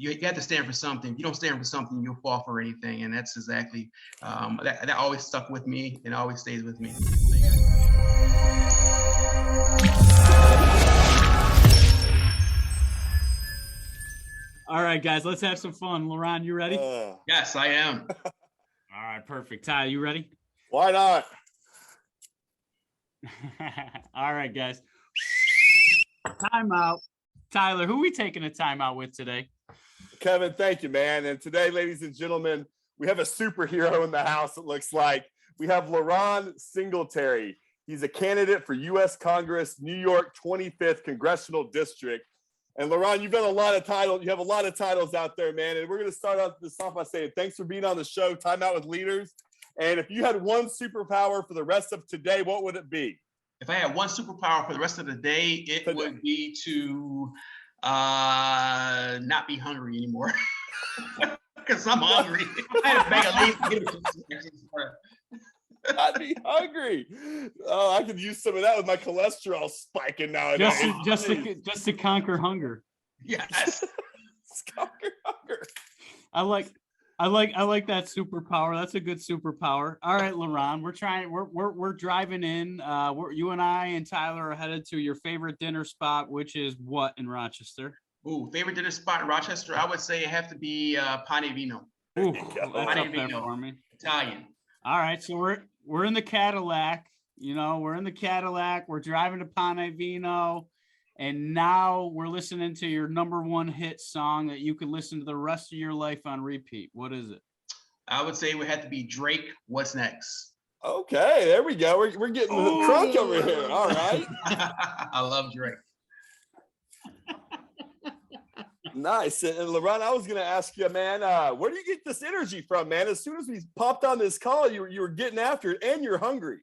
you have to stand for something. If you don't stand for something, you'll fall for anything. And that's exactly, that always stuck with me and always stays with me. All right, guys, let's have some fun. La'Ron, you ready? Yes, I am. All right, perfect. Ty, you ready? Why not? All right, guys. Timeout. Tyler, who are we taking a timeout with today? Kevin, thank you, man. And today, ladies and gentlemen, we have a superhero in the house, it looks like. We have La'Ron Singletary. He's a candidate for U.S. Congress, New York 25th Congressional District. And La'Ron, you've done a lot of titles. You have a lot of titles out there, man. And we're going to start this off by saying thanks for being on the show, Time Out with Leaders. And if you had one superpower for the rest of today, what would it be? If I had one superpower for the rest of the day, it would be to not be hungry anymore. Because I'm hungry. I had a bag of leaves. I'd be hungry. Oh, I could use some of that with my cholesterol spiking nowadays. Just to conquer hunger. Yes. Conquer hunger. I like that superpower. That's a good superpower. All right, La'Ron, we're driving in. You and I and Tyler are headed to your favorite dinner spot, which is what in Rochester? Ooh, favorite dinner spot in Rochester? I would say it have to be Pane Vino. Ooh, that's up there for me. Italian. All right, so we're in the Cadillac. We're in the Cadillac. We're driving to Pane Vino, and now we're listening to your number one hit song that you can listen to the rest of your life on repeat. What is it? I would say it would have to be Drake. What's next? Okay, there we go. We're getting drunk over here. All right. I love Drake. Nice. And La'Ron, I was going to ask you, man, where do you get this energy from, man? As soon as we popped on this call, you were getting after it, and you're hungry.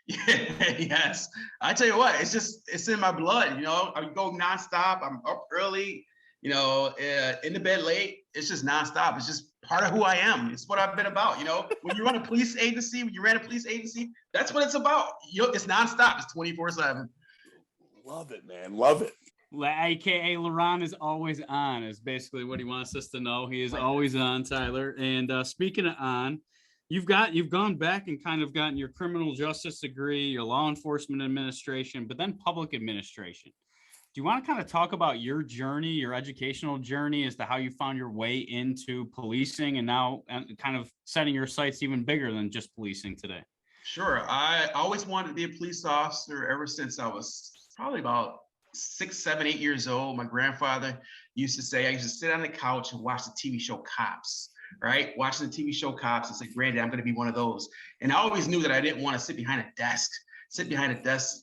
Yes. I tell you what, it's in my blood. I go nonstop. I'm up early, in the bed late. It's just nonstop. It's just part of who I am. It's what I've been about. When you run a police agency, that's what it's about. It's nonstop. It's 24/7. Love it, man. Love it. AKA La'Ron is always on is basically what he wants us to know. He is always on, Tyler. And speaking of on, you've gone back and kind of gotten your criminal justice degree, your law enforcement administration, but then public administration. Do you want to kind of talk about your journey, your educational journey as to how you found your way into policing and now kind of setting your sights even bigger than just policing today? Sure. I always wanted to be a police officer ever since I was probably about 6, 7, 8 years old. My grandfather used to say, I used to sit on the couch and watch the TV show Cops, right? Watching the TV show Cops and say, Granddad, I'm going to be one of those. And I always knew that I didn't want to sit behind a desk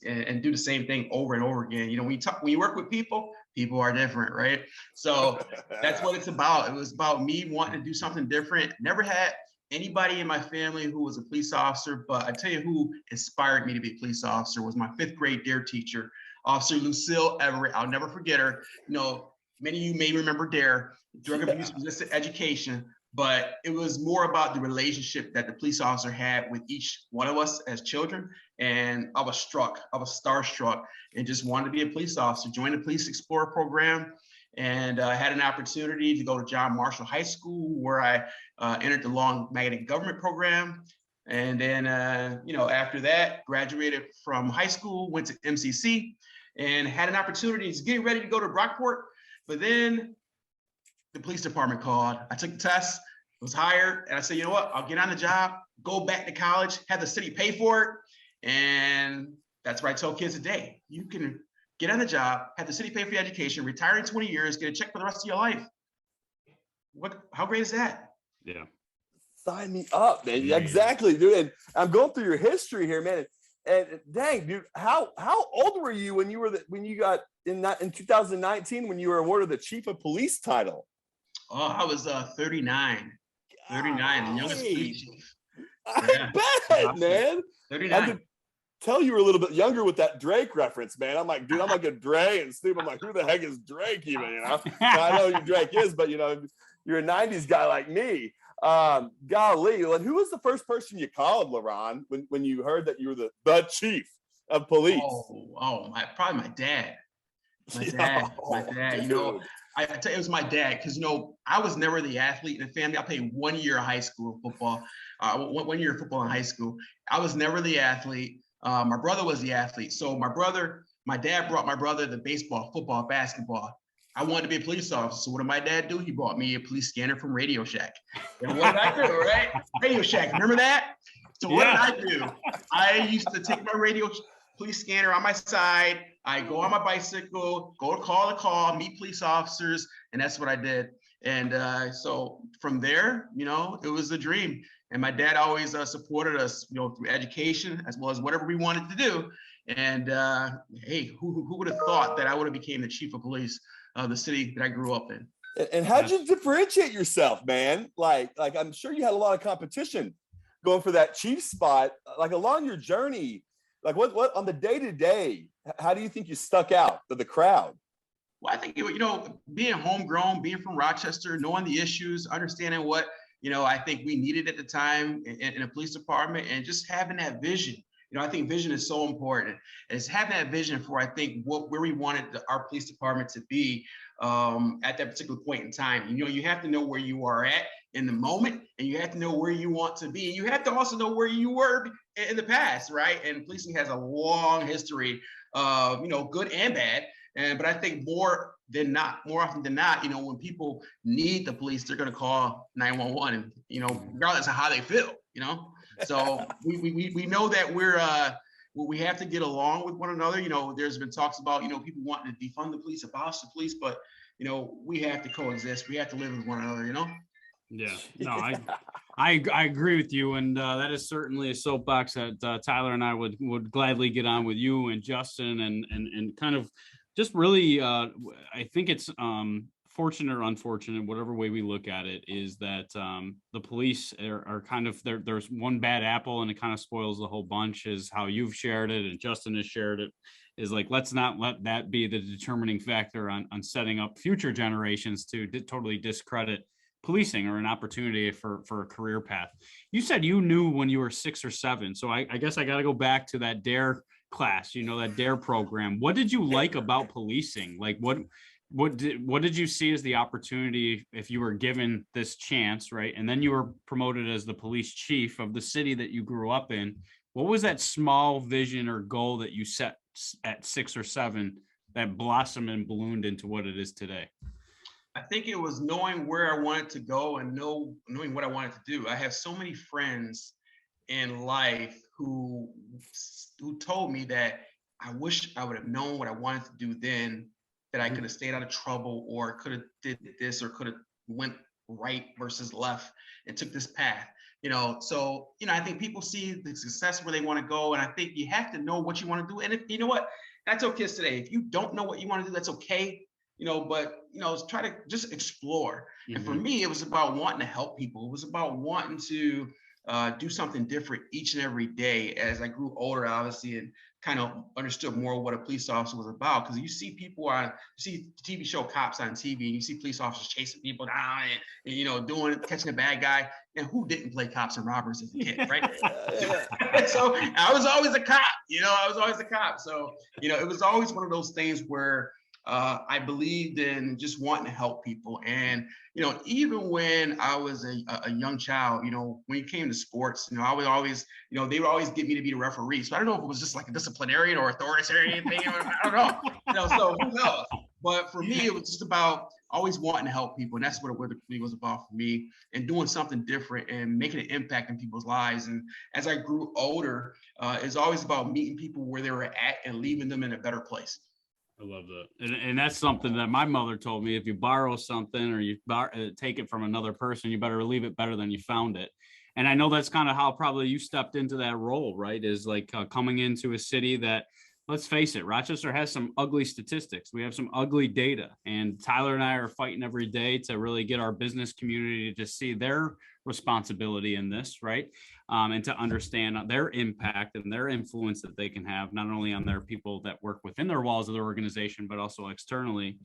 and do the same thing over and over again. When you work with people are different, right? So that's what it's about. It was about me wanting to do something different. Never had anybody in my family who was a police officer, but I tell you who inspired me to be a police officer was my 5th grade DARE teacher, Officer Lucille Everett. I'll never forget her. Many of you may remember DARE, drug abuse resistant education, but it was more about the relationship that the police officer had with each one of us as children. And I was starstruck and just wanted to be a police officer, joined the Police Explorer program, and had an opportunity to go to John Marshall High School, where I entered the Law and Magnetic Government program. And then, after that, graduated from high school, went to MCC, and had an opportunity to get ready to go to Brockport. But then the police department called. I took the test, was hired, and I said, you know what? I'll get on the job, go back to college, have the city pay for it. And that's what I tell kids today. You can get on the job, have the city pay for your education, retire in 20 years, get a check for the rest of your life. How great is that? Yeah. Sign me up, man. Yeah. Exactly, dude. And I'm going through your history here, man. And dang, dude, how old were you when you got in 2019 when you were awarded the Chief of Police title? Oh, I was 39. 39, the youngest police chief. I bet, man. 39. I could tell you were a little bit younger with that Drake reference, man. I'm like, dude, I'm like a Dre and Steve. I'm like, who the heck is Drake even? Now, I know who Drake is, but you're a 90s guy like me. Golly, and who was the first person you called, La'Ron, when you heard that you were the chief of police? Probably my dad. My dad. Dude. I tell you, it was my dad, because I was never the athlete in the family. I played 1 year of high school football, 1 year of football in high school. I was never the athlete. My brother was the athlete. So my dad brought my brother the baseball, football, basketball. I wanted to be a police officer. So what did my dad do? He bought me a police scanner from Radio Shack. And what did I do, right? Radio Shack, remember that? So what did I do? I used to take my police scanner on my side. I go on my bicycle, go to call, meet police officers, and that's what I did. And so from there, it was a dream. And my dad always supported us, through education as well as whatever we wanted to do. And hey, who would have thought that I would have became the chief of police of the city that I grew up in? And how'd you differentiate yourself, man? Like I'm sure you had a lot of competition going for that chief spot. Like along your journey, like what on the day-to-day, how do you think you stuck out to the crowd? Well, I think, being homegrown, being from Rochester, knowing the issues, understanding what, I think we needed at the time in a police department, and just having that vision. I think vision is so important. And it's having that vision for, I think, where we wanted our police department to be at that particular point in time. You have to know where you are at in the moment, and you have to know where you want to be. And you have to also know where you were in the past, right? And policing has a long history of, good and bad. But I think more often than not, when people need the police, they're going to call 911, and, regardless of how they feel, So we know that we have to get along with one another. There's been talks about, people wanting to defund the police, abolish the police, but, we have to coexist. We have to live with one another, Yeah, no, I agree with you. And that is certainly a soapbox that Tyler and I would gladly get on with you and Justin and kind of just really, I think it's fortunate or unfortunate, whatever way we look at it, is that the police are kind of there's one bad apple and it kind of spoils the whole bunch, is how you've shared it and Justin has shared it, is like, let's not let that be the determining factor on setting up future generations to totally discredit policing or an opportunity for a career path. You said you knew when you were 6 or 7. So I guess I got to go back to that DARE class, that DARE program. What did you like about policing? Like what did you see as the opportunity if you were given this chance, right? And then you were promoted as the police chief of the city that you grew up in. What was that small vision or goal that you set at 6 or 7 that blossomed and ballooned into what it is today? I think it was knowing where I wanted to go and knowing what I wanted to do. I have so many friends in life who told me that I wish I would have known what I wanted to do then, that I could have stayed out of trouble, or could have did this, or could have went right versus left and took this path. So I think people see the success where they want to go, and I think you have to know what you want to do. And if you know what, that's okay today. If you don't know what you want to do, that's okay. But try to just explore. Mm-hmm. And for me, it was about wanting to help people. It was about wanting to do something different each and every day. As I grew older, obviously, and kind of understood more what a police officer was about. Because you see TV show Cops on TV, and you see police officers chasing people down and catching a bad guy. And who didn't play cops and robbers as a kid, right? So I was always a cop. So, it was always one of those things where I believed in just wanting to help people. And, even when I was a young child, when it came to sports, I would always, they would always get me to be the referee. So I don't know if it was just like a disciplinarian or authoritarian thing. I don't know, so who knows? But for me, it was just about always wanting to help people. And that's what it was about for me, and doing something different and making an impact in people's lives. And as I grew older, it's always about meeting people where they were at and leaving them in a better place. I love that. And that's something that my mother told me. If you borrow something or you take it from another person, you better leave it better than you found it. And I know that's kind of how probably you stepped into that role, right? Is like coming into a city that, let's face it, Rochester has some ugly statistics. We have some ugly data, and Tyler and I are fighting every day to really get our business community to see their responsibility in this, right? And to understand their impact and their influence that they can have, not only on their people that work within their walls of their organization, but also externally.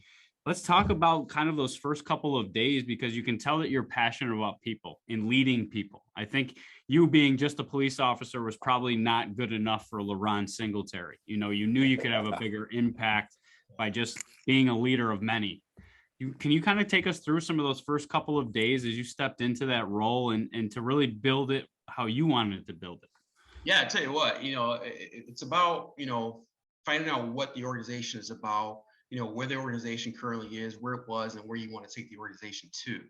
Let's talk about kind of those first couple of days, because you can tell that you're passionate about people and leading people. I think you being just a police officer was probably not good enough for La'Ron Singletary. You knew you could have a bigger impact by just being a leader of many. Can you kind of take us through some of those first couple of days as you stepped into that role and to really build it how you wanted to build it? Yeah, I tell you what, it's about, finding out what the organization is about, where the organization currently is, where it was, and where you want to take the organization to.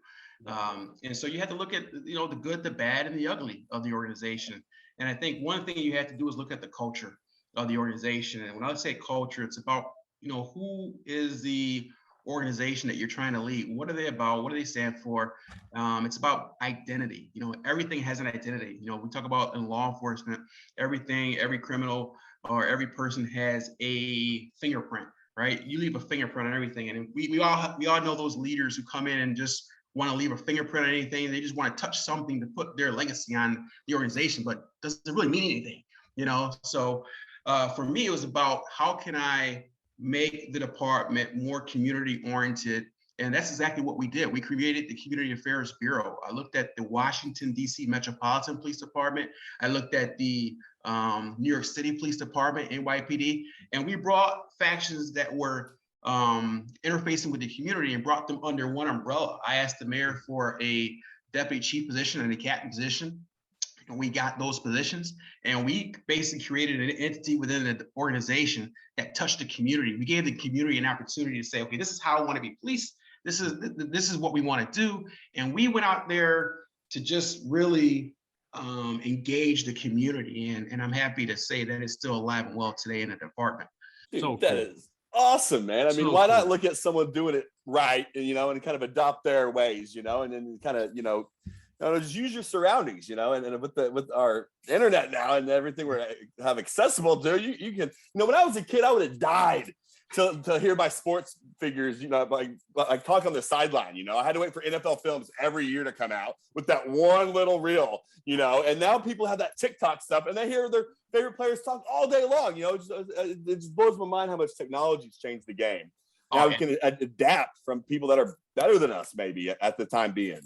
And so you have to look at, the good, the bad, and the ugly of the organization. And I think one thing you have to do is look at the culture of the organization. And when I say culture, it's about, who is the organization that you're trying to lead? What are they about? What do they stand for? It's about identity. Everything has an identity. We talk about in law enforcement, every criminal or every person has a fingerprint, right? You leave a fingerprint on everything. And we all know those leaders who come in and just want to leave a fingerprint on anything. They just want to touch something to put their legacy on the organization, but doesn't really mean anything, So for me, it was about how can I make the department more community oriented. And that's exactly what we did. We created the Community Affairs Bureau. I looked at the Washington, D.C. Metropolitan Police Department. I looked at the New York City Police Department, NYPD, and we brought factions that were interfacing with the community and brought them under one umbrella. I asked the mayor for a deputy chief position and a captain position. And we got those positions, and we basically created an entity within the organization that touched the community. We gave the community an opportunity to say, okay, this is how I want to be policed. This is what we want to do. And we went out there to just really engage the community. And I'm happy to say that it's still alive and well today in the department. Dude, So that cool. is awesome, man. I mean, So why not cool. look at someone doing it right, and kind of adopt their ways, and then kind of, just use your surroundings, and with our internet now and everything we have accessible to, you can, when I was a kid, I would have died to hear my sports figures, like talk on the sideline. I had to wait for NFL films every year to come out with that one little reel, and now people have that TikTok stuff and they hear their favorite players talk all day long. It just blows my mind how much technology's changed the game. Now we can adapt from people that are better than us, maybe at the time being.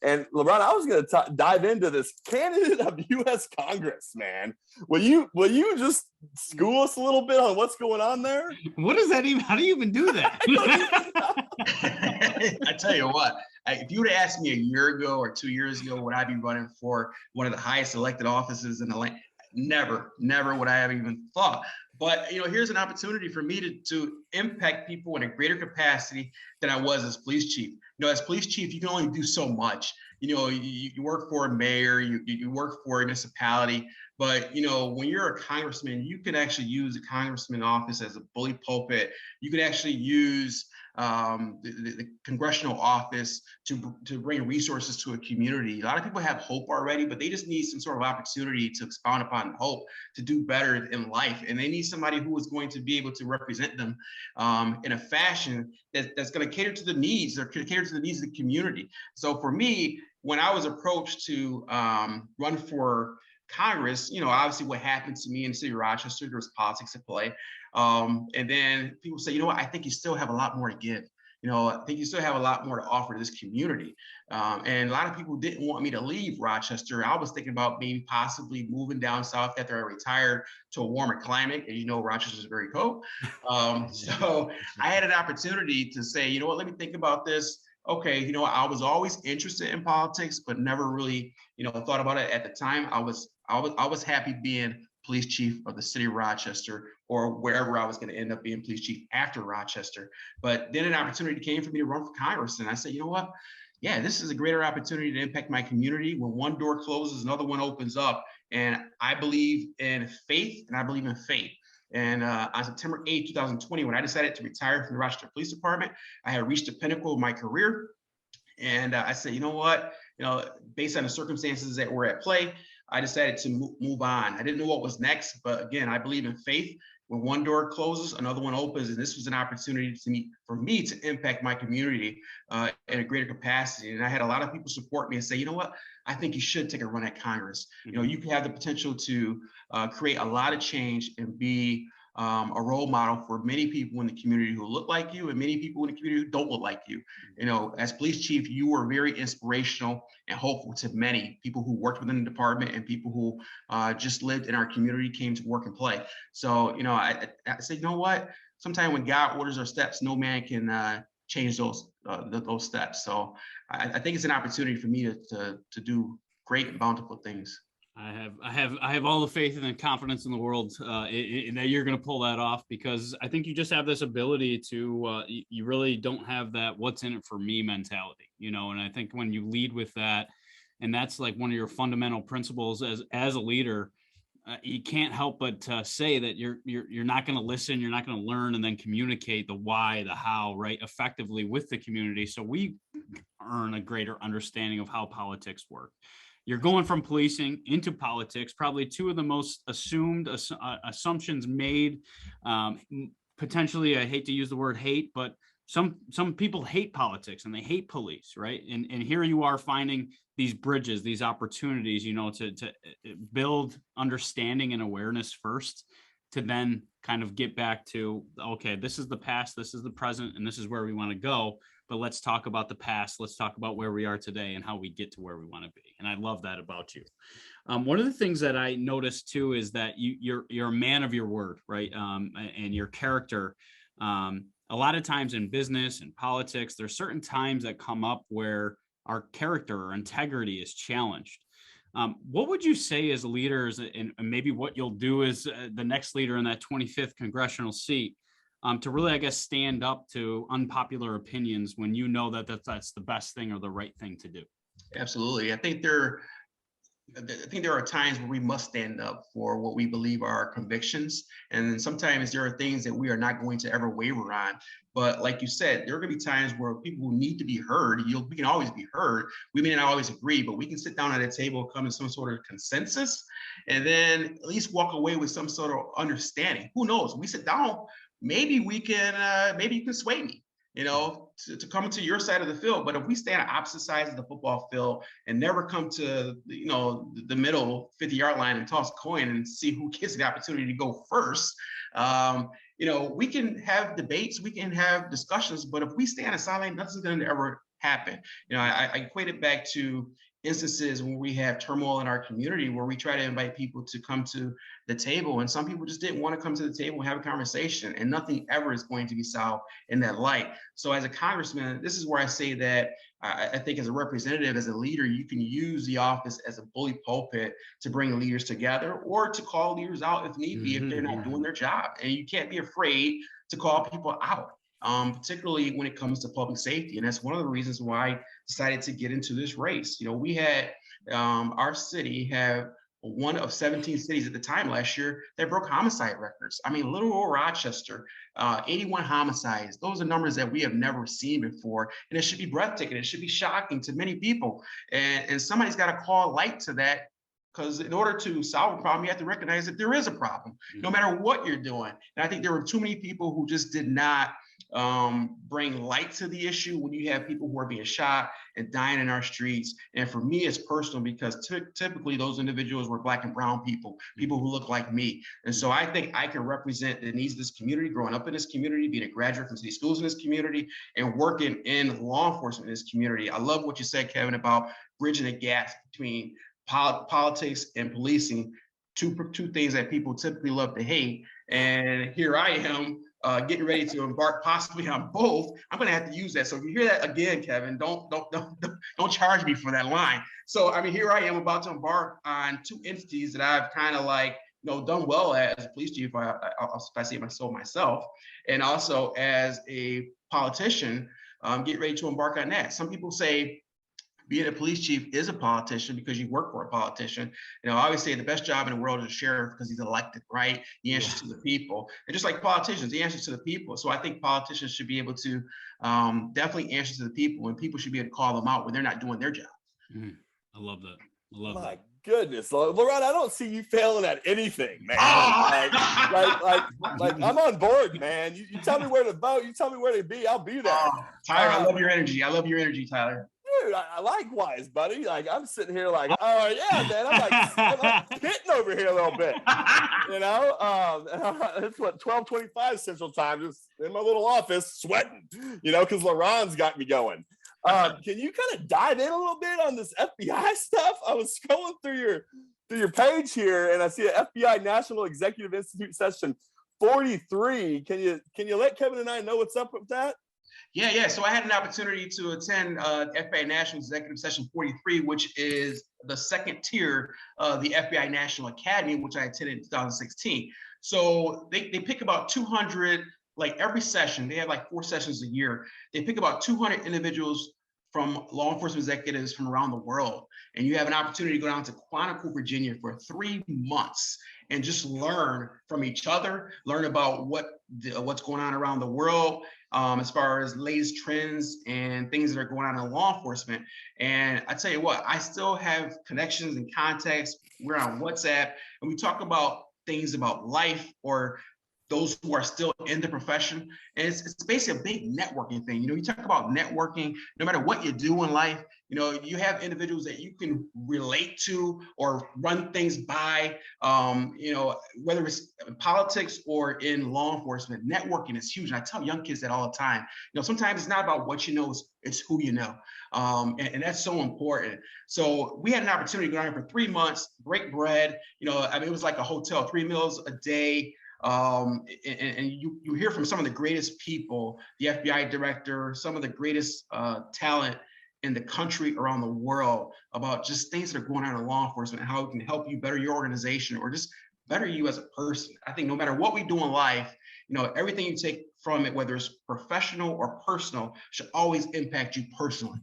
And La'Ron, I was going to dive into this candidate of U.S. Congress, man. Will you just school us a little bit on what's going on there? What does that even? How do you even do that? I tell you what, if you would have asked me a year ago or 2 years ago, would I be running for one of the highest elected offices in the land? Never would I have even thought. But here's an opportunity for me to impact people in a greater capacity than I was as police chief. As police chief, you can only do so much. You work for a mayor, you work for a municipality, but when you're a congressman, you can actually use the congressman office as a bully pulpit. You can actually use the congressional office to bring resources to a community. A lot of people have hope already, but they just need some sort of opportunity to expound upon hope, to do better in life. And they need somebody who is going to be able to represent them in a fashion that's going to cater to the needs, or cater to the needs of the community. So for me, when I was approached to run for Congress, obviously what happened to me in the city of Rochester, there was politics at play. And then people say, I think you still have a lot more to give. I think you still have a lot more to offer to this community. And a lot of people didn't want me to leave Rochester. I was thinking about maybe possibly moving down south after I retired to a warmer climate. And Rochester is very cold. So I had an opportunity to say, let me think about this. Okay, I was always interested in politics, but never really, thought about it at the time. I was happy being police chief of the city of Rochester, or wherever I was going to end up being police chief after Rochester. But then an opportunity came for me to run for Congress. And I said, what? Yeah, this is a greater opportunity to impact my community. When one door closes, another one opens up. And I believe in faith, and I believe in faith. And on September 8, 2020, when I decided to retire from the Rochester Police Department, I had reached the pinnacle of my career. And I said, based on the circumstances that were at play, I decided to move on. I didn't know what was next, but again, I believe in faith. When one door closes, another one opens, and this was an opportunity for me to impact my community in a greater capacity. And I had a lot of people support me and say, I think you should take a run at Congress. You can have the potential to create a lot of change and be a role model for many people in the community who look like you, and many people in the community who don't look like you. As police chief, you were very inspirational and hopeful to many people who worked within the department and people who just lived in our community, came to work and play. So, I said, what? Sometimes when God orders our steps, no man can change those those steps. So I think it's an opportunity for me to do great and bountiful things. I have all the faith and confidence in the world in that you're going to pull that off, because I think you just have this ability to, you really don't have that what's in it for me mentality, and I think when you lead with that, and that's like one of your fundamental principles as a leader, you can't help but say that you're not going to listen, you're not going to learn, and then communicate the why, the how, right, effectively with the community, so we earn a greater understanding of how politics work. You're going from policing into politics, probably two of the most assumed assumptions made. Potentially, I hate to use the word hate, but some people hate politics and they hate police, right? And here you are finding these bridges, these opportunities, to build understanding and awareness first, to then kind of get back to, okay, this is the past, this is the present, and this is where we want to go. But let's talk about the past. Let's talk about where we are today and how we get to where we want to be. And I love that about you. One of the things that I noticed too is that you're a man of your word, right? And your character. A lot of times in business and politics, there's certain times that come up where our character or integrity is challenged. What would you say as leaders, and maybe what you'll do as the next leader in that 25th congressional seat, to really, I guess, stand up to unpopular opinions when you know that that's the best thing or the right thing to do? Absolutely. I think there are times where we must stand up for what we believe are our convictions. And sometimes there are things that we are not going to ever waver on. But like you said, there are going to be times where people need to be heard. We can always be heard. We may not always agree, but we can sit down at a table, come to some sort of consensus, and then at least walk away with some sort of understanding. Who knows? We sit down, maybe you can sway me, to come to your side of the field. But if we stay on opposite sides of the football field and never come to, the middle 50-yard line and toss a coin and see who gets the opportunity to go first, we can have debates, we can have discussions, but if we stay on the sideline, nothing's going to ever happen. I equate it back to instances when we have turmoil in our community where we try to invite people to come to the table, and some people just didn't want to come to the table and have a conversation, and nothing ever is going to be solved in that light. So as a congressman, this is where I say that I think as a representative, as a leader, you can use the office as a bully pulpit to bring leaders together or to call leaders out if need be, if they're not doing their job. And you can't be afraid to call people out. Particularly when it comes to public safety. And that's one of the reasons why I decided to get into this race. We had our city have one of 17 cities at the time last year that broke homicide records. I mean, little old Rochester, 81 homicides. Those are numbers that we have never seen before. And it should be breathtaking. It should be shocking to many people. And somebody's got to call light to that, because in order to solve a problem, you have to recognize that there is a problem, no matter what you're doing. And I think there were too many people who just did not bring light to the issue when you have people who are being shot and dying in our streets. And for me, it's personal because typically those individuals were Black and brown people who look like me. And so I think I can represent the needs of this community, growing up in this community, being a graduate from city schools in this community, and working in law enforcement in this community. I love what you said, Kevin, about bridging the gap between politics and policing, two things that people typically love to hate. And here I am getting ready to embark possibly on both. I'm going to have to use that. So if you hear that again, Kevin, don't charge me for that line. So I mean, here I am about to embark on two entities that I've kind of done well at as a police chief. I say myself, and also as a politician, get ready to embark on that. Some people say being a police chief is a politician because you work for a politician. I always say the best job in the world is a sheriff because he's elected, right? He answers to the people. And just like politicians, he answers to the people. So I think politicians should be able to definitely answer to the people, and people should be able to call them out when they're not doing their job. I love that. I love My that. goodness, La'Ron, I don't see you failing at anything, man. Like I'm on board, man. You tell me where to vote. You tell me where to be. I'll be there. Tyler, I love your energy. I love your energy, Tyler. Dude, I likewise, buddy. Like I'm sitting here like, oh yeah, man. I'm hitting over here a little bit. It's what 12:25 Central Time, just in my little office, sweating. Because La'Ron's got me going. Can you kind of dive in a little bit on this FBI stuff? I was scrolling through your page here, and I see an FBI National Executive Institute session 43. Can you let Kevin and I know what's up with that? Yeah. So I had an opportunity to attend FBI National Executive Session 43, which is the second tier of the FBI National Academy, which I attended in 2016. So they pick about 200, like every session, they have like 4 sessions a year. They pick about 200 individuals from law enforcement executives from around the world. And you have an opportunity to go down to Quantico, Virginia for 3 months and just learn from each other, learn about what's going on around the world, as far as latest trends and things that are going on in law enforcement. And I tell you what, I still have connections and contacts. We're on WhatsApp and we talk about things about life or those who are still in the profession. And it's basically a big networking thing. You talk about networking, no matter what you do in life, you have individuals that you can relate to or run things by, whether it's politics or in law enforcement. Networking is huge. And I tell young kids that all the time. Sometimes it's not about what you know, it's who you know. And that's so important. So we had an opportunity to go down for 3 months, break bread. It was like a hotel, 3 meals a day. And you hear from some of the greatest people, the FBI director, some of the greatest talent in the country, around the world, about just things that are going on in law enforcement and how it can help you better your organization or just better you as a person. I think no matter what we do in life, everything you take from it, whether it's professional or personal, should always impact you personally.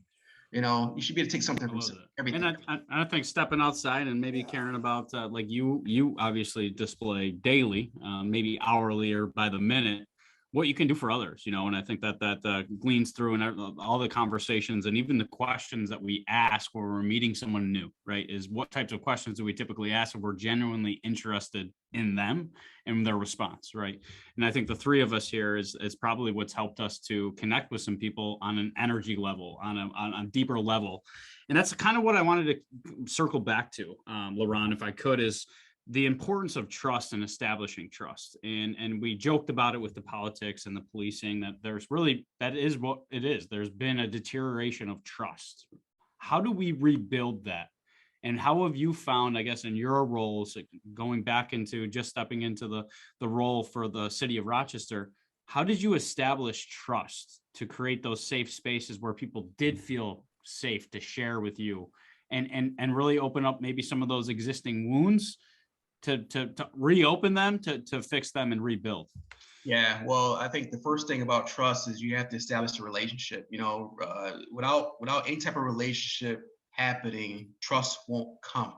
You should be able to take something from everything. And I think stepping outside and maybe caring about like you obviously display daily, maybe hourly or by the minute, what you can do for others, and I think that gleans through and all the conversations and even the questions that we ask when we're meeting someone new, right? Is what types of questions do we typically ask if we're genuinely interested in them and their response, right? And I think the 3 of us here is probably what's helped us to connect with some people on an energy level, on a deeper level. And that's kind of what I wanted to circle back to, La'Ron, if I could, is the importance of trust and establishing trust. And we joked about it with the politics and the policing, that that is what it is. There's been a deterioration of trust. How do we rebuild that? And how have you found, I guess, in your roles, going back into just stepping into the role for the city of Rochester, how did you establish trust to create those safe spaces where people did feel safe to share with you and really open up maybe some of those existing wounds to reopen them, to fix them and rebuild? Yeah, well, I think the first thing about trust is you have to establish a relationship. Without any type of relationship happening, trust won't come.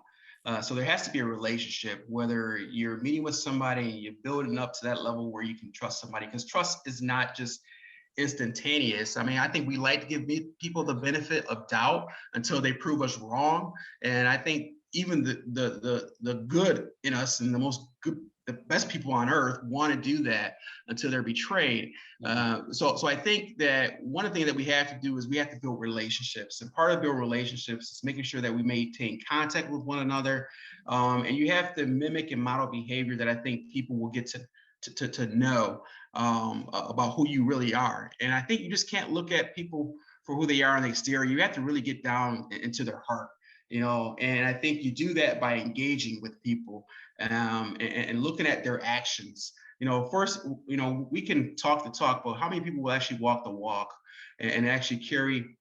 So there has to be a relationship, whether you're meeting with somebody and you're building up to that level where you can trust somebody, because trust is not just instantaneous. I think we like to give people the benefit of doubt until they prove us wrong. And I think even the good in us and the best people on earth want to do that until they're betrayed. So I think that one of the things that we have to do is we have to build relationships. And part of building relationships is making sure that we maintain contact with one another. And you have to mimic and model behavior that I think people will get to know about who you really are. And I think you just can't look at people for who they are on the exterior. You have to really get down into their heart. And I think you do that by engaging with people and looking at their actions. First, we can talk the talk, but how many people will actually walk the walk and actually carry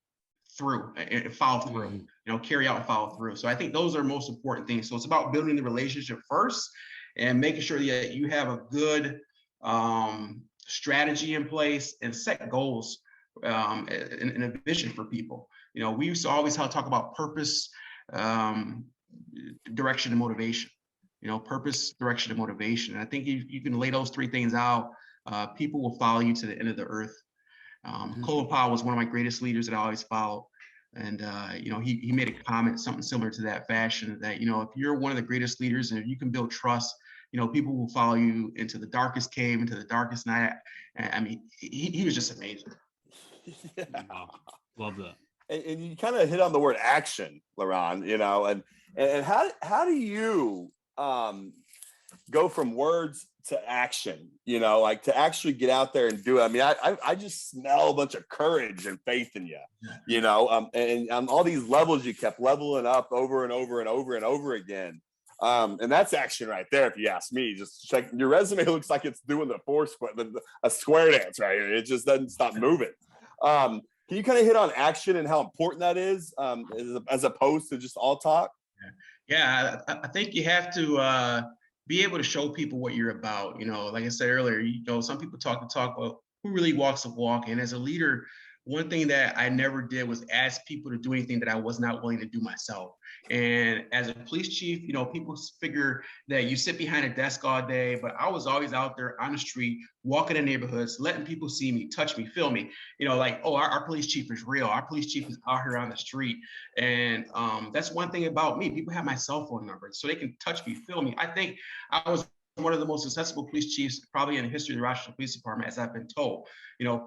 through and follow through, carry out and follow through. So I think those are most important things. So it's about building the relationship first and making sure that you have a good strategy in place and set goals and a vision for people. We used to always talk about purpose, direction, and motivation. Purpose, direction, and motivation. And I think you can lay those 3 things out, people will follow you to the end of the earth. Colin Powell was one of my greatest leaders that I always followed. And, he made a comment, something similar to that fashion, that, if you're one of the greatest leaders and if you can build trust, people will follow you into the darkest cave, into the darkest night. He was just amazing. Yeah. Wow. Love that. And you kind of hit on the word action, La'Ron, and how do you go from words to action, like to actually get out there and do it? I just smell a bunch of courage and faith in you, and on all these levels, you kept leveling up over and over and over and over again. And that's action right there, if you ask me. Just check your resume; looks like it's doing a square dance right here. It just doesn't stop moving. Can you kind of hit on action and how important that is, as opposed to just all talk? Yeah, I think you have to be able to show people what you're about. Like I said earlier, some people talk the talk, but who really walks the walk? And as a leader, one thing that I never did was ask people to do anything that I was not willing to do myself. And as a police chief, people figure that you sit behind a desk all day, but I was always out there on the street, walking in neighborhoods, letting people see me, touch me, feel me. Like, oh, our police chief is real. Our police chief is out here on the street. And that's one thing about me. People have my cell phone number, so they can touch me, feel me. I think I was one of the most successful police chiefs probably in the history of the Rochester Police Department, as I've been told.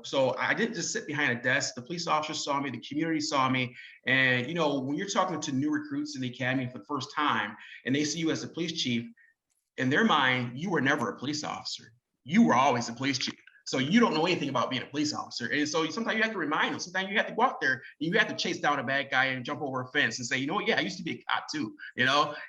So I didn't just sit behind a desk. The police officers saw me, the community saw me. And, when you're talking to new recruits in the academy for the first time, and they see you as a police chief, in their mind, you were never a police officer. You were always a police chief. So you don't know anything about being a police officer. And so sometimes you have to remind them. Sometimes you have to go out there and you have to chase down a bad guy and jump over a fence and say, yeah, I used to be a cop too,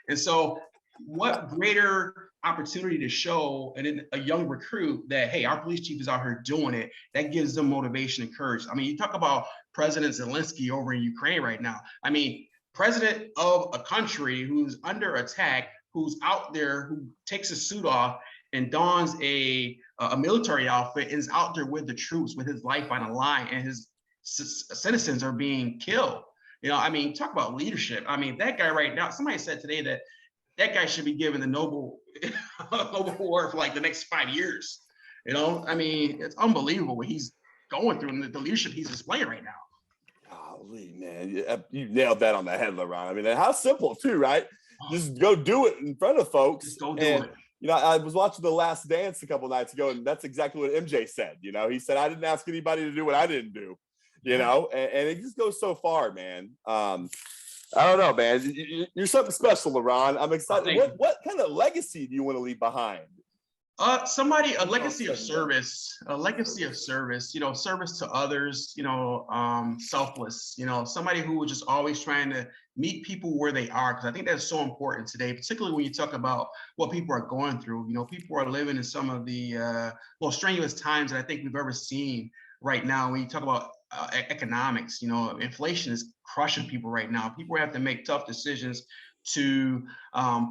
And so what greater opportunity to show a young recruit that, hey, our police chief is out here doing it. That gives them motivation and courage. I mean, you talk about President Zelensky over in Ukraine right now. I mean, president of a country who's under attack, who's out there, who takes his suit off and dons a military outfit and is out there with the troops, with his life on the line, and his citizens are being killed. Talk about leadership. I mean, that guy right now, somebody said today that guy should be given the Nobel Award for like the next 5 years. It's unbelievable what he's going through and the leadership he's displaying right now. Golly, man, you nailed that on the head, La'Ron. I mean, how simple too, right? Just go do it in front of folks. Just go do it. I was watching The Last Dance a couple nights ago, and that's exactly what MJ said. He said, I didn't ask anybody to do what I didn't do, and it just goes so far, man. I don't know, man. You're something special, La'Ron. I'm excited. What kind of legacy do you want to leave behind? A legacy of service, service to others, selfless, somebody who was just always trying to meet people where they are. Because I think that's so important today, particularly when you talk about what people are going through. People are living in some of the strenuous times that I think we've ever seen right now. When you talk about economics, inflation is crushing people right now. People have to make tough decisions to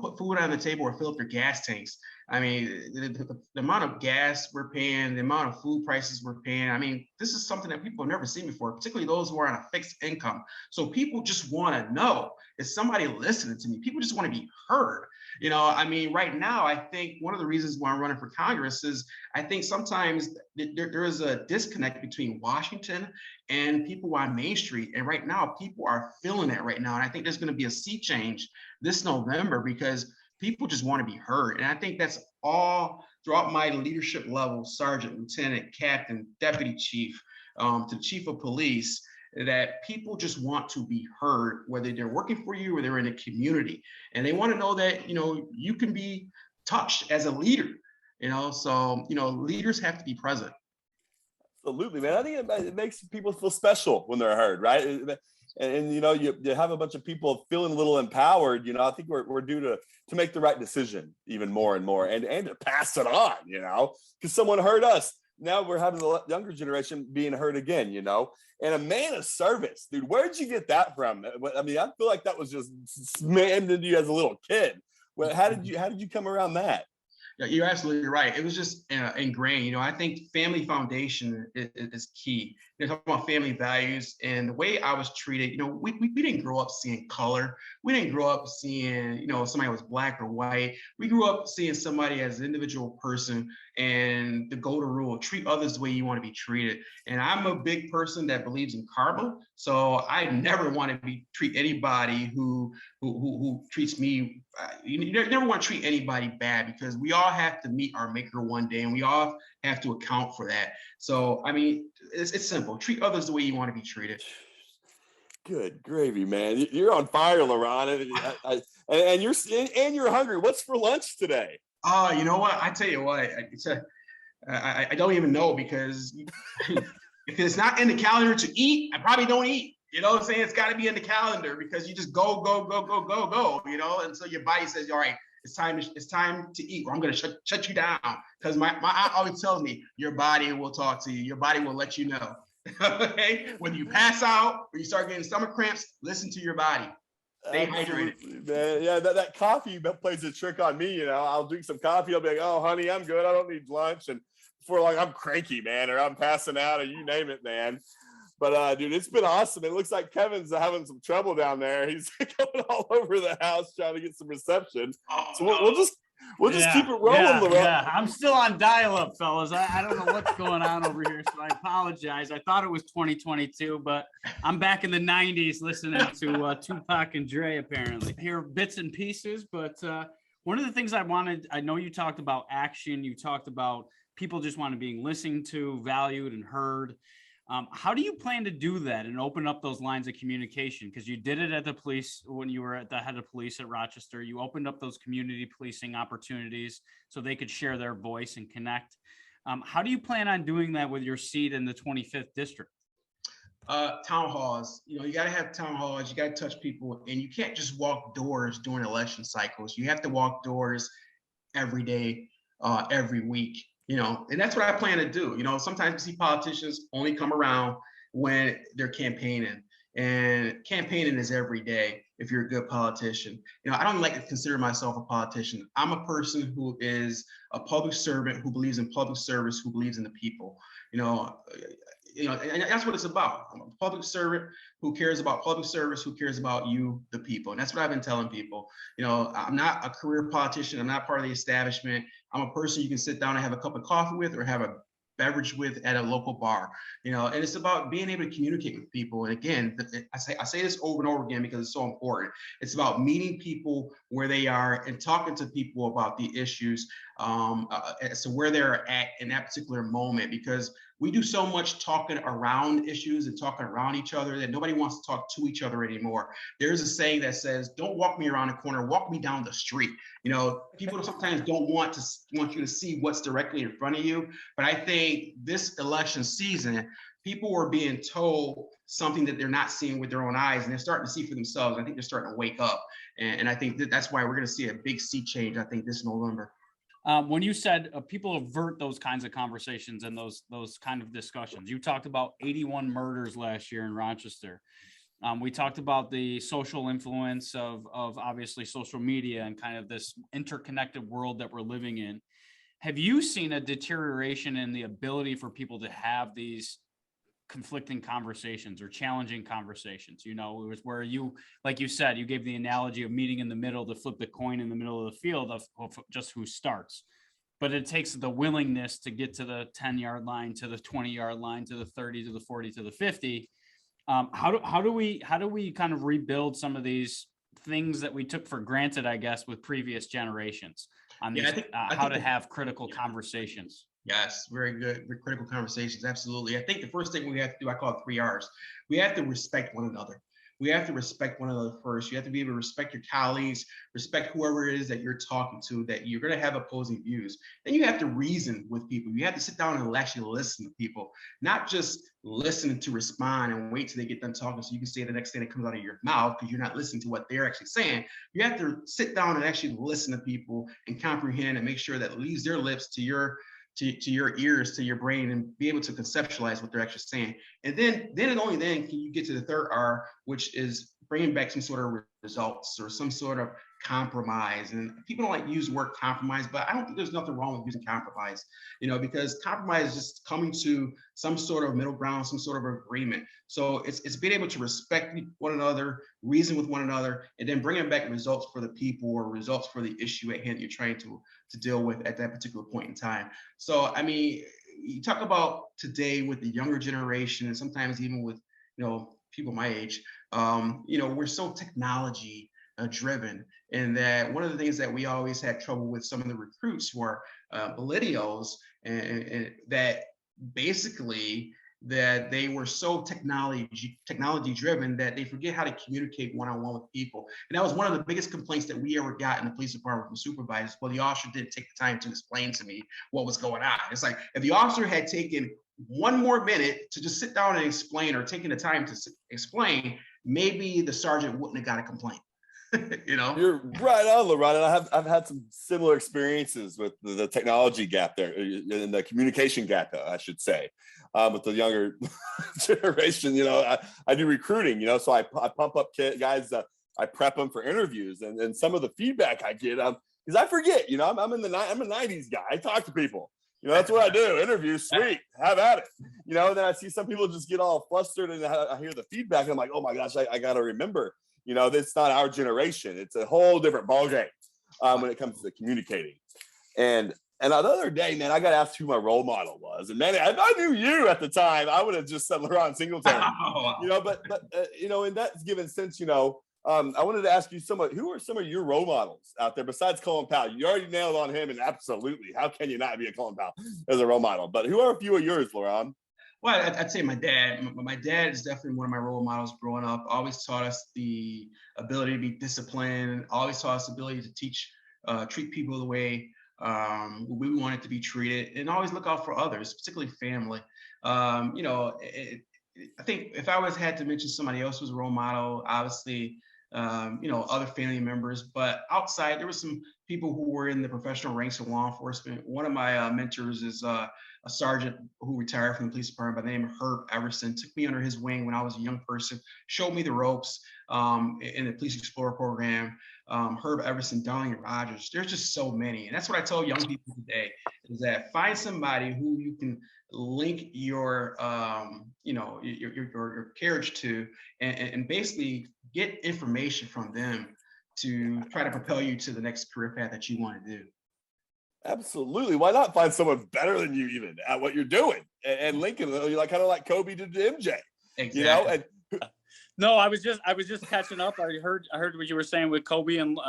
put food on the table or fill up their gas tanks. I mean, the amount of gas we're paying, the amount of food prices we're paying, this is something that people have never seen before, particularly those who are on a fixed income. So people just want to know, is somebody listening to me? People just want to be heard. Right now, I think one of the reasons why I'm running for Congress is I think sometimes there is a disconnect between Washington and people on Main Street. And right now, people are feeling it right now. And I think there's going to be a sea change this November because people just want to be heard. And I think that's all throughout my leadership level, sergeant, lieutenant, captain, deputy chief, to chief of police, that people just want to be heard, whether they're working for you or they're in a community. And they want to know that, you can be touched as a leader, so, leaders have to be present. Absolutely, man. I think it makes people feel special when they're heard, right? And you have a bunch of people feeling a little empowered. I think we're due to make the right decision even more and more, and to pass it on. Because someone heard us. Now we're having the younger generation being heard again. And a man of service, dude. Where'd you get that from? I feel like that was just slammed into you as a little kid. Well, how did you come around that? Yeah, you're absolutely right. It was just ingrained. I think family foundation is key. Talking about family values and the way I was treated. We didn't grow up seeing color. We didn't grow up seeing, somebody was black or white. We grew up seeing somebody as an individual person, and the golden rule: treat others the way you want to be treated. And I'm a big person that believes in karma, so I never want to treat anybody who treats me. You never want to treat anybody bad, because we all have to meet our maker one day, and we all have to account for that. So, it's simple. Treat others the way you want to be treated. Good gravy, man. You're on fire, La'Ron. And you're hungry. What's for lunch today? You know what? I tell you what, I don't even know, because if it's not in the calendar to eat, I probably don't eat. You know what I'm saying? It's got to be in the calendar, because you just go, and so your body says, all right, it's time to eat, or I'm going to shut you down. Because my aunt always tells me, your body will talk to you. Your body will let you know Okay, whether you pass out or you start getting stomach cramps, listen to your body. Stay hydrated. Man. Yeah, that coffee plays a trick on me. I'll drink some coffee. I'll be like, "Oh, honey, I'm good. I don't need lunch." And before long, I'm cranky, man, or I'm passing out, or you name it, man. But dude, it's been awesome. It looks like Kevin's having some trouble down there. He's going all over the house trying to get some reception. So we'll just keep it rolling, La'Ron. Yeah, I'm still on dial-up, fellas. I don't know what's going on over here, so I apologize. I thought it was 2022, but I'm back in the 90s listening to Tupac and Dre, apparently. I hear bits and pieces, but one of the things I know you talked about action. You talked about people just want to be listened to, valued, and heard. How do you plan to do that and open up those lines of communication? Because you did it at the police when you were at the head of police at Rochester. You opened up those community policing opportunities so they could share their voice and connect. How do you plan on doing that with your seat in the 25th district? Town halls. You got to have town halls. You got to touch people, and you can't just walk doors during election cycles. You have to walk doors every day, every week. And that's what I plan to do. Sometimes you see politicians only come around when they're campaigning, and campaigning is every day if you're a good politician. I don't like to consider myself a politician. I'm a person who is a public servant, who believes in public service, who believes in the people. And that's what it's about. I'm a public servant who cares about public service, who cares about you, the people. And that's what I've been telling people. I'm not a career politician. I'm not part of the establishment. I'm a person you can sit down and have a cup of coffee with or have a beverage with at a local bar. And it's about being able to communicate with people. And again, I say this over and over again because it's so important. It's about meeting people where they are and talking to people about the issues as to where they're at in that particular moment, because we do so much talking around issues and talking around each other that nobody wants to talk to each other anymore. There's a saying that says, "Don't walk me around the corner, walk me down the street." People sometimes don't want you to see what's directly in front of you. But I think this election season, people are being told something that they're not seeing with their own eyes, and they're starting to see for themselves. I think they're starting to wake up. And I think that's why we're going to see a big sea change, I think, this November. When you said people avert those kinds of conversations and those kind of discussions, you talked about 81 murders last year in Rochester. We talked about the social influence of obviously social media and kind of this interconnected world that we're living in. Have you seen a deterioration in the ability for people to have these conflicting conversations or challenging conversations? It was where you, like you said, you gave the analogy of meeting in the middle to flip the coin in the middle of the field of just who starts. But it takes the willingness to get to the 10-yard line, to the 20-yard line, to the 30, to the 40, to the 50. How do we kind of rebuild some of these things that we took for granted, I guess, with previous generations on these, how to have critical conversations? Yes, very good. Critical conversations. Absolutely. I think the first thing we have to do, I call it 3 R's. We have to respect one another. We have to respect one another first. You have to be able to respect your colleagues, respect whoever it is that you're talking to, that you're going to have opposing views. Then you have to reason with people. You have to sit down and actually listen to people, not just listen to respond and wait till they get done talking so you can say the next thing that comes out of your mouth because you're not listening to what they're actually saying. You have to sit down and actually listen to people and comprehend and make sure that it leaves their lips to your ears, to your brain, and be able to conceptualize what they're actually saying. And then and only then can you get to the third R, which is bringing back some sort of results or some sort of compromise. And people don't like to use the word compromise, but I don't think there's nothing wrong with using compromise, because compromise is just coming to some sort of middle ground, some sort of agreement. So it's being able to respect one another, reason with one another, and then bringing back results for the people or results for the issue at hand you're trying to deal with at that particular point in time. So, I mean, you talk about today with the younger generation, and sometimes even with, people my age, we're so technology driven, and that one of the things that we always had trouble with some of the recruits were millennials, and that basically that they were so technology driven that they forget how to communicate one-on-one with people. And that was one of the biggest complaints that we ever got in the police department from supervisors. Well, the officer didn't take the time to explain to me what was going on. It's like, if the officer had taken one more minute to just sit down and explain, or taking the time to explain, maybe the sergeant wouldn't have got a complaint. You're right on, La'Ron. And I've had some similar experiences with the technology gap there, and the communication gap, I should say, with the younger generation. I do recruiting, so I pump up guys. I prep them for interviews, and some of the feedback I get, because I forget, I'm a '90s guy. I talk to people. That's what I do. Interviews, sweet, have at it. And then I see some people just get all flustered, and I hear the feedback, and I'm like, oh my gosh, I got to remember. It's not our generation. It's a whole different ballgame when it comes to communicating. And the other day, man, I got asked who my role model was. And man, if I knew you at the time, I would have just said La'Ron Singletary. But in that given sense, I wanted to ask you who are some of your role models out there besides Colin Powell? You already nailed on him, and absolutely, how can you not be a Colin Powell as a role model? But who are a few of yours, La'Ron? Well, I'd say my dad. My dad is definitely one of my role models growing up. Always taught us the ability to be disciplined. Always taught us the ability to treat people the way we wanted to be treated, and always look out for others, particularly family. I think if I had to mention somebody else who's a role model, obviously, other family members. But outside, there were some people who were in the professional ranks of law enforcement. One of my mentors is a sergeant who retired from the police department by the name of Herb Everson. Took me under his wing when I was a young person, showed me the ropes in the Police Explorer program. Herb Everson, Darling Rogers. There's just so many. And that's what I tell young people today, is that find somebody who you can link your carriage to, and basically get information from them to try to propel you to the next career path that you want to do. Absolutely. Why not find someone better than you even at what you're doing and link them, kind of like Kobe did to MJ, Exactly. No, I was just catching up. I heard what you were saying with Kobe and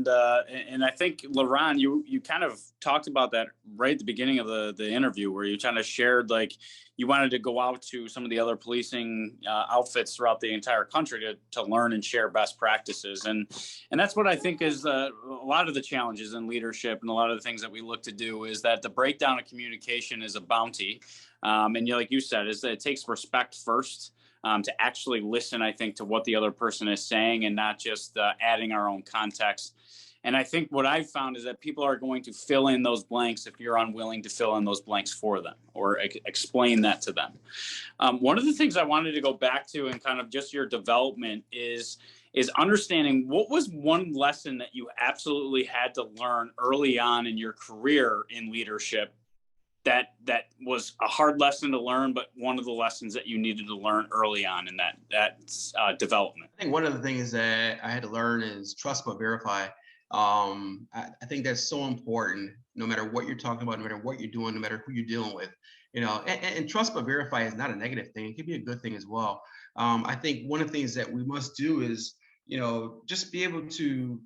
I think La'Ron, you kind of talked about that right at the beginning of the interview, where you kind of shared like you wanted to go out to some of the other policing outfits throughout the entire country to learn and share best practices, and that's what I think is a lot of the challenges in leadership, and a lot of the things that we look to do is that the breakdown of communication is a bounty, and like you said, is that it takes respect first. To actually listen, I think, to what the other person is saying, and not just adding our own context. And I think what I've found is that people are going to fill in those blanks if you're unwilling to fill in those blanks for them or explain that to them. One of the things I wanted to go back to and kind of just your development is understanding what was one lesson that you absolutely had to learn early on in your career in leadership that was a hard lesson to learn, but one of the lessons that you needed to learn early on in that development. I think one of the things that I had to learn is trust but verify. I think that's so important, no matter what you're talking about, no matter what you're doing, no matter who you're dealing with, and trust but verify is not a negative thing. It can be a good thing as well. I think one of the things that we must do is, just be able to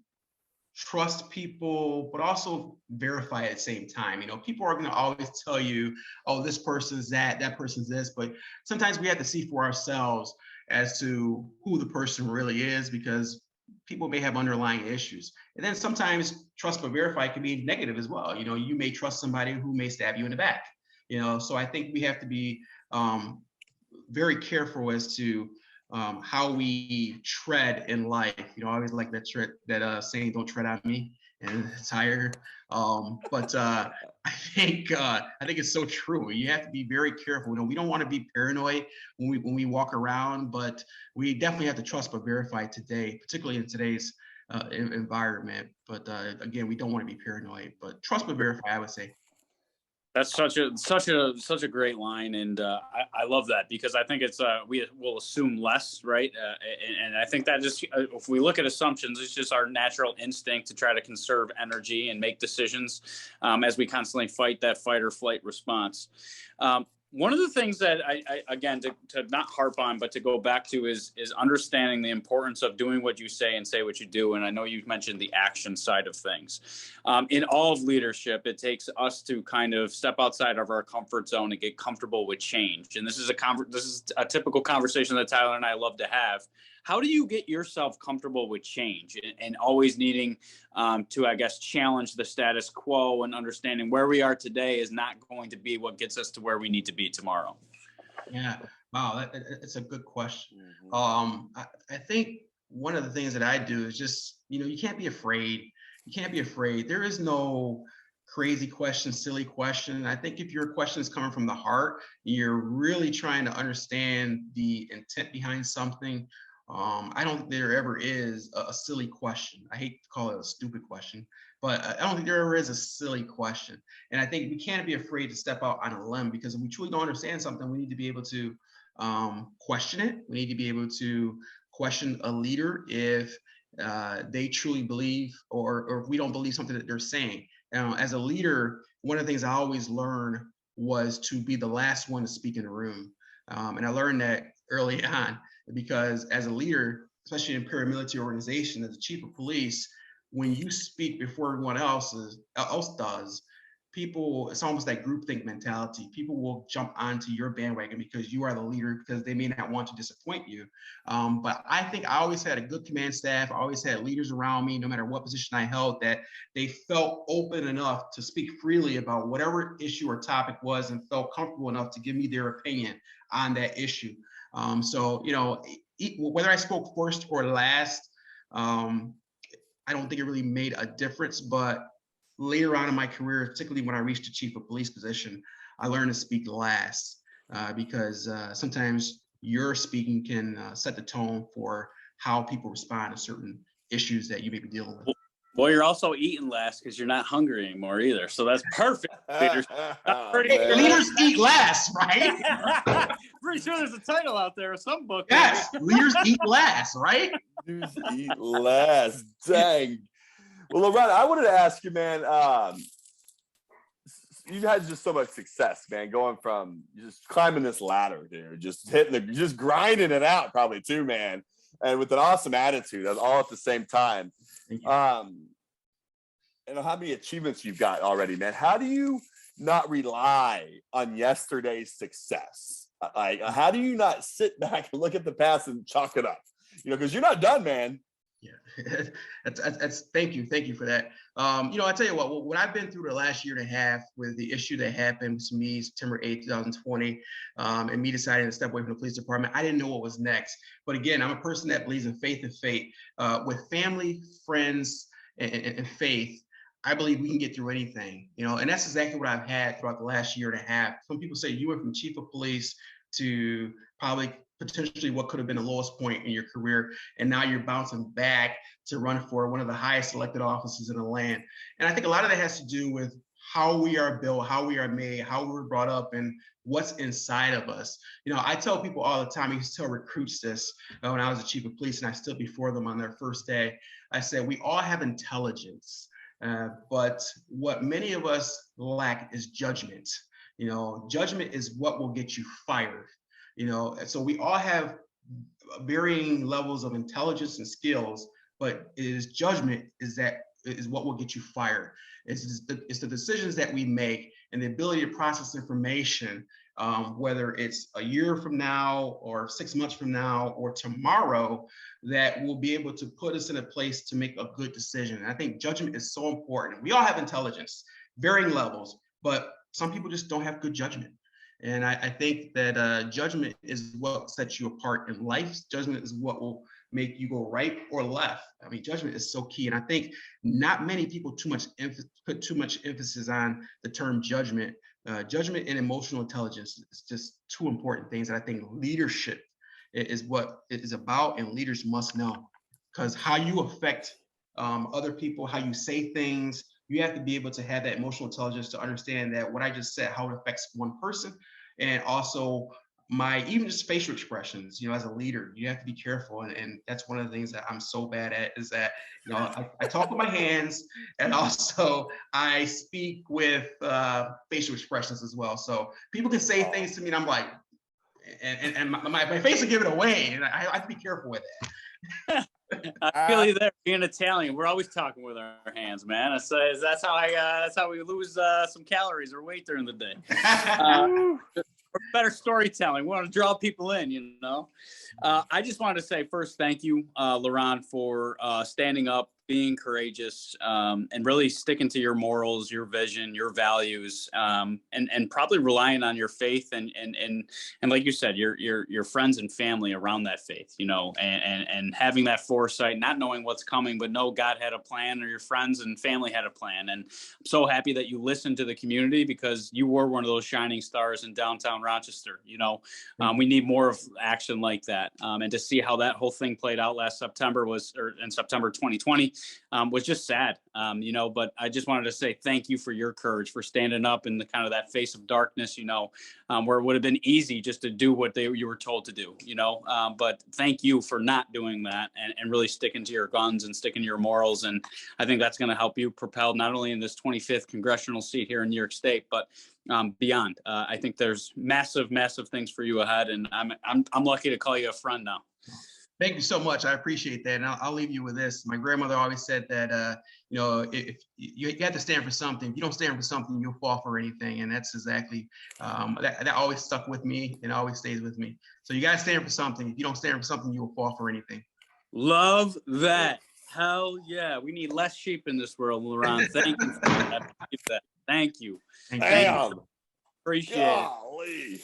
trust people, but also verify at the same time. People are going to always tell you, oh, this person's that person's this, but sometimes we have to see for ourselves as to who the person really is, because people may have underlying issues. And then sometimes trust but verify can be negative as well. You may trust somebody who may stab you in the back. So I think we have to be very careful as to how we tread in life. I always like that saying, "Don't tread on me," and it's higher. But I think it's so true. You have to be very careful. We don't want to be paranoid when we walk around, but we definitely have to trust but verify today, particularly in today's environment. But again, we don't want to be paranoid, but trust but verify, I would say. That's such a great line, and I love that, because I think it's we will assume less, right? And I think that just if we look at assumptions, it's just our natural instinct to try to conserve energy and make decisions as we constantly fight that fight or flight response. One of the things that I again, to not harp on, but to go back to is understanding the importance of doing what you say and say what you do. And I know you've mentioned the action side of things. In all of leadership, it takes us to kind of step outside of our comfort zone and get comfortable with change. And this is a typical conversation that Tyler and I love to have. How do you get yourself comfortable with change and always needing to, I guess, challenge the status quo, and understanding where we are today is not going to be what gets us to where we need to be tomorrow? Yeah, wow, that's a good question. I think one of the things that I do is just, you can't be afraid. You can't be afraid. There is no crazy question, silly question. I think if your question is coming from the heart, you're really trying to understand the intent behind something. I don't think there ever is a silly question. I hate to call it a stupid question, but I don't think there ever is a silly question. And I think we can't be afraid to step out on a limb, because if we truly don't understand something, we need to be able to question it. We need to be able to question a leader if they truly believe, or if we don't believe something that they're saying. As a leader, one of the things I always learned was to be the last one to speak in the room. And I learned that early on, because as a leader, especially in paramilitary organization, as a chief of police, when you speak before everyone else does, people, it's almost like groupthink mentality. People will jump onto your bandwagon because you are the leader, because they may not want to disappoint you. But I think I always had a good command staff. I always had leaders around me, no matter what position I held, that they felt open enough to speak freely about whatever issue or topic was, and felt comfortable enough to give me their opinion on that issue. So, whether I spoke first or last, I don't think it really made a difference. But later on in my career, particularly when I reached the chief of police position, I learned to speak last, because sometimes your speaking can set the tone for how people respond to certain issues that you may be dealing with. Well, you're also eating last because you're not hungry anymore either. So that's perfect. Leaders, leaders eat last, right? Pretty sure there's a title out there or some book. Yes, leaders eat last, right? Leaders eat last. Dang. Well, La'Ron, I wanted to ask you, man, you've had just so much success, man, going from just climbing this ladder, dude, just grinding it out probably too, man, and with an awesome attitude, all at the same time. And how many achievements you've got already, man. How do you not rely on yesterday's success? Like, how do you not sit back and look at the past and chalk it up? Because you're not done, man. Yeah, that's thank you for that. I tell you what I've been through the last year and a half with the issue that happened to me September 8th, 2020, and me deciding to step away from the police department. I didn't know what was next. But again, I'm a person that believes in faith and fate. With family, friends, and faith, I believe we can get through anything, and that's exactly what I've had throughout the last year and a half. Some people say you went from chief of police to probably potentially what could have been the lowest point in your career, and now you're bouncing back to run for one of the highest elected offices in the land. And I think a lot of that has to do with how we are built, how we are made, how we were brought up, and what's inside of us. I tell people all the time, I used to tell recruits this when I was the chief of police and I stood before them on their first day. I said, we all have intelligence, but what many of us lack is judgment. Judgment is what will get you fired. So we all have varying levels of intelligence and skills, but it is judgment is what will get you fired. It's the decisions that we make and the ability to process information, whether it's a year from now or 6 months from now or tomorrow, that will be able to put us in a place to make a good decision. And I think judgment is so important. We all have intelligence, varying levels, but some people just don't have good judgment. And I think that judgment is what sets you apart in life. Judgment is what will make you go right or left. I mean, judgment is so key. And I think not many people put too much emphasis on the term judgment. Judgment and emotional intelligence is just two important things that I think leadership is what it is about, and leaders must know. Because how you affect other people, how you say things, you have to be able to have that emotional intelligence to understand that what I just said, how it affects one person, and also even just facial expressions. As a leader, you have to be careful, and that's one of the things that I'm so bad at, is that I talk with my hands, and also I speak with facial expressions as well. So people can say things to me, and I'm like, and my face will give it away, and I have to be careful with that. I feel you there. Being Italian, we're always talking with our hands, man. That's how we lose some calories or weight during the day. Better storytelling. We want to draw people in. I just wanted to say first, thank you, La'Ron, for standing up being courageous, and really sticking to your morals, your vision, your values, and probably relying on your faith and like you said, your friends and family around that faith, and having that foresight, not knowing what's coming, but know God had a plan, or your friends and family had a plan. And I'm so happy that you listened to the community, because you were one of those shining stars in downtown Rochester. We need more of action like that. And to see how that whole thing played out last September in September 2020, was just sad. But I just wanted to say thank you for your courage, for standing up in the kind of that face of darkness, where it would have been easy just to do what you were told to do, but thank you for not doing that, and really sticking to your guns and sticking to your morals. And I think that's going to help you propel not only in this 25th congressional seat here in New York State, but beyond. I think there's massive things for you ahead, and I'm lucky to call you a friend now. Thank you so much. I appreciate that. And I'll leave you with this. My grandmother always said that, if you have to stand for something. If you don't stand for something, you'll fall for anything. And that's exactly, that always stuck with me and always stays with me. So you got to stand for something. If you don't stand for something, you'll fall for anything. Love that. Hell yeah. We need less sheep in this world, La'Ron. Thank you for that. Thank you. Damn. Appreciate it.